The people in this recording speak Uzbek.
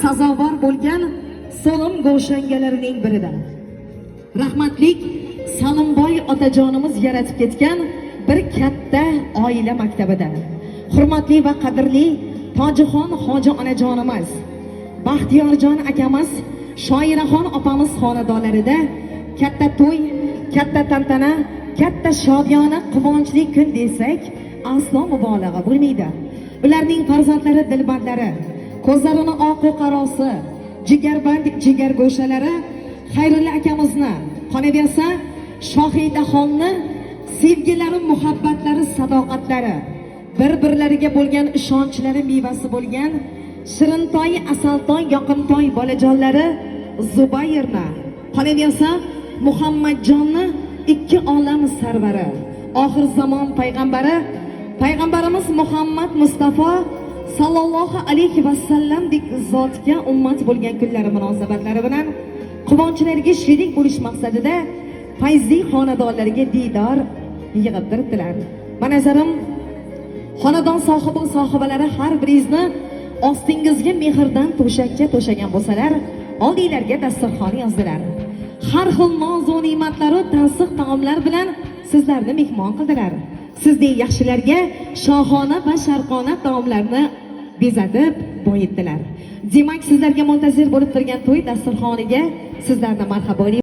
sazovor bo'lgan so'lim go'shangalarining biridir. Rahmatlik Salimboy otajonimiz yaratib ketgan bir katta oila maktabida. Hurmatli va qadrli Tojixon hoji onajonimiz, Baxtiyorjon akamiz, Shoiraxon opamiz xonadonlarida katta to'y, katta tantana, katta shodiyona, quvonchli kun desak, aslo mubolag'a bo'lmaydi. Ularning farzandlari, dilbandlari, ko'zlarini oq qarosi, jigarband jigargo'shalari Xayrullo akamizni, qolaversa Shohidaxonni sevgilari, muhabbatlari, sadoqatlari, bir-birlariga bo'lgan ishonchlari mevasi bo'lgan Shirintoy, Asaltoy, Yoqimtoy bolajonlari Zubayrni, qolaversa Muhammadjonni, ikki olam sarvari, oxir zamon payg'ambari, payg'ambarimiz Muhammad Mustafa sallallohu alayhi vasallamdek zotga ummat bo'lgan kunlari munosabatlari bilan quvonchlariga sherik bo'lish maqsadida fayzli xonadonlarga diydor yig'ibdirdilar. Men nazarim, xonadon sohibi sohibalari har biringizni ostingizga mehrdan to'shakcha to'shagan bo'lsalar, oldinglarga dasturxon yozdilar. Har xil noz-u ne'matlar, tansiq taomlar bilan sizlarni mehmon qildilar. Sizdek yaxshilarga shohona va sharqona taomlarni bezatib boyitdilar. Demak, sizlarga muntazir bo'lib turgan to'y dasturxoniga sizlarni marhabolik